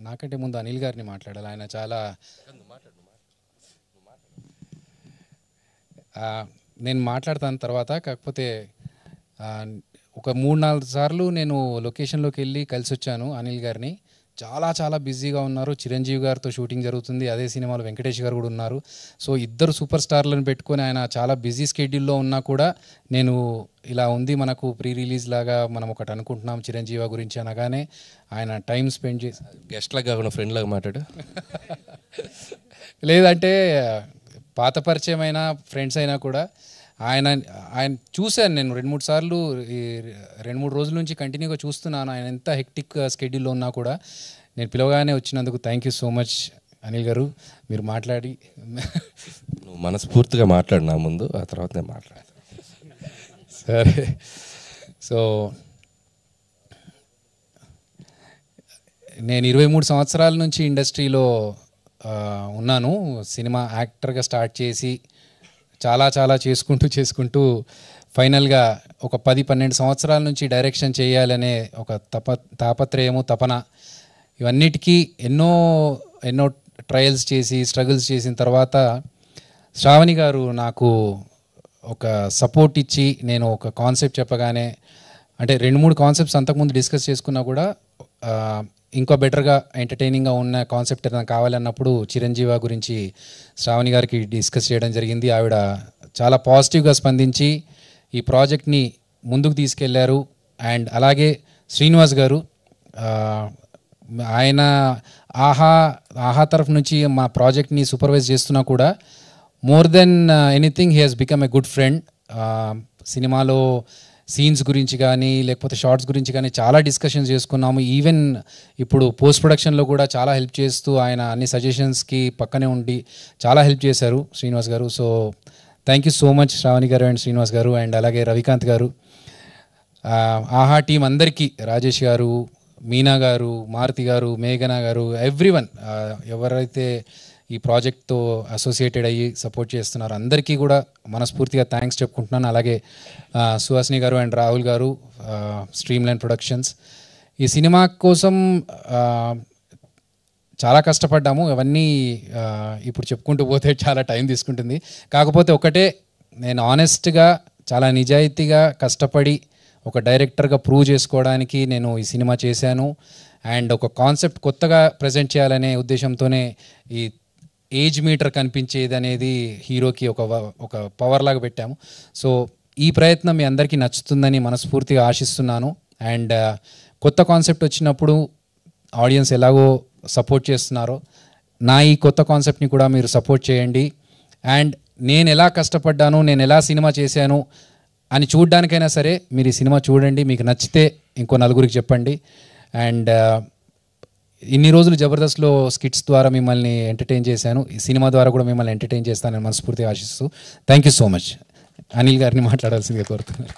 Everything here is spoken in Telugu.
నాకంటే ముందు అనిల్ గారిని మాట్లాడాలి. ఆయన చాలా నేను మాట్లాడతాను తర్వాత. కాకపోతే ఒక 3-4 సార్లు నేను లొకేషన్లోకి వెళ్ళి కలిసి వచ్చాను అనిల్ గారిని. చాలా చాలా బిజీగా ఉన్నారు. చిరంజీవి గారితో షూటింగ్ జరుగుతుంది, అదే సినిమాలో వెంకటేష్ గారు కూడా ఉన్నారు. సో ఇద్దరు సూపర్ స్టార్లను పెట్టుకొని ఆయన చాలా బిజీ స్కెడ్యూల్లో ఉన్నా కూడా నేను ఇలా ఉంది మనకు ప్రీ రిలీజ్ లాగా మనం ఒకటి అనుకుంటున్నాం చిరంజీవి గురించి అనగానే ఆయన టైం స్పెండ్ చేసి గెస్ట్ లాగా కాకుండా ఫ్రెండ్ లాగా మాట్లాడు. లేదంటే పాత పరిచయం అయినా ఫ్రెండ్స్ అయినా కూడా ఆయన చూశాను నేను 2-3 సార్లు, ఈ 2-3 రోజుల నుంచి కంటిన్యూగా చూస్తున్నాను. ఆయన ఎంత హెక్టిక్ స్కెడ్యూల్లో ఉన్నా కూడా నేను పిలవగానే వచ్చినందుకు thank you so much Anil గారు. మీరు మాట్లాడి నువ్వు మనస్ఫూర్తిగా మాట్లాడు నా ముందు, ఆ తర్వాత నేను మాట్లాడతాను. సరే. సో నేను 23 సంవత్సరాల నుంచి ఇండస్ట్రీలో ఉన్నాను. సినిమా యాక్టర్గా స్టార్ట్ చేసి చాలా చాలా చేసుకుంటూ ఫైనల్గా ఒక 10-12 సంవత్సరాల నుంచి డైరెక్షన్ చేయాలనే ఒక తాపత్రయము, తపన, ఇవన్నిటికీ ఎన్నో ట్రయల్స్ చేసి స్ట్రగుల్స్ చేసిన తర్వాత శ్రావణి గారు నాకు ఒక సపోర్ట్ ఇచ్చి, నేను ఒక కాన్సెప్ట్ చెప్పగానే, అంటే 2-3 కాన్సెప్ట్స్ అంతకుముందు డిస్కస్ చేసుకున్నా కూడా ఇంకా బెటర్గా ఎంటర్టైనింగ్గా ఉన్న కాన్సెప్ట్ ఏదైనా కావాలన్నప్పుడు చిరంజీవి గురించి శ్రావణి గారికి డిస్కస్ చేయడం జరిగింది. ఆవిడ చాలా పాజిటివ్గా స్పందించి ఈ ప్రాజెక్ట్ని ముందుకు తీసుకెళ్లారు. అండ్ అలాగే శ్రీనివాస్ గారు, ఆయన ఆహా తరఫు నుంచి మా ప్రాజెక్ట్ని సూపర్వైజ్ చేస్తున్నా కూడా more than anything he has become a good friend. సినిమాలో సీన్స్ గురించి కానీ లేకపోతే షార్ట్స్ గురించి కానీ చాలా డిస్కషన్స్ చేసుకున్నాము. ఈవెన్ ఇప్పుడు పోస్ట్ ప్రొడక్షన్లో కూడా చాలా హెల్ప్ చేస్తూ ఆయన అన్ని సజెషన్స్కి పక్కనే ఉండి చాలా హెల్ప్ చేశారు శ్రీనివాస్ గారు. So thank you so much Shravani గారు అండ్ శ్రీనివాస్ గారు. అండ్ అలాగే రవికాంత్ గారు, ఆహా టీం అందరికీ, రాజేష్ గారు, మీనా గారు, మారుతి గారు, మేఘనా గారు, ఎవ్రీవన్ ఎవరైతే ఈ ప్రాజెక్ట్తో అసోసియేటెడ్ అయ్యి సపోర్ట్ చేస్తున్నారు అందరికీ కూడా మనస్ఫూర్తిగా థ్యాంక్స్ చెప్పుకుంటున్నాను. అలాగే సుహాసిని గారు అండ్ రాహుల్ గారు, స్ట్రీమ్ లైన్ ప్రొడక్షన్స్. ఈ సినిమా కోసం చాలా కష్టపడ్డాము. అవన్నీ ఇప్పుడు చెప్పుకుంటూ పోతే చాలా టైం తీసుకుంటుంది. కాకపోతే ఒకటే, నేను ఆనెస్ట్గా చాలా నిజాయితీగా కష్టపడి ఒక డైరెక్టర్గా ప్రూవ్ చేసుకోవడానికి నేను ఈ సినిమా చేశాను. అండ్ ఒక కాన్సెప్ట్ కొత్తగా ప్రజెంట్ చేయాలనే ఉద్దేశంతోనే ఈ ఏజ్ మీటర్ కనిపించేది అనేది హీరోకి ఒక పవర్ లాగా పెట్టాము. సో ఈ ప్రయత్నం మీ అందరికీ నచ్చుతుందని మనస్ఫూర్తిగా ఆశిస్తున్నాను. అండ్ కొత్త కాన్సెప్ట్ వచ్చినప్పుడు ఆడియన్స్ ఎలాగో సపోర్ట్ చేస్తున్నారో నా ఈ కొత్త కాన్సెప్ట్ని కూడా మీరు సపోర్ట్ చేయండి. అండ్ నేను ఎలా కష్టపడ్డాను, నేను ఎలా సినిమా చేశాను అని చూడడానికైనా సరే మీరు ఈ సినిమా చూడండి. మీకు నచ్చితే ఇంకో నలుగురికి చెప్పండి. అండ్ ఇన్ని రోజులు జబర్దస్త్లో స్కిట్స్ ద్వారా మిమ్మల్ని ఎంటర్టైన్ చేశాను, ఈ సినిమా ద్వారా కూడా మిమ్మల్ని ఎంటర్టైన్ చేస్తానని మనస్ఫూర్తిగా ఆశిస్తూ thank you so much. Anil గారిని మాట్లాడాల్సిందిగా కోరుతున్నాను.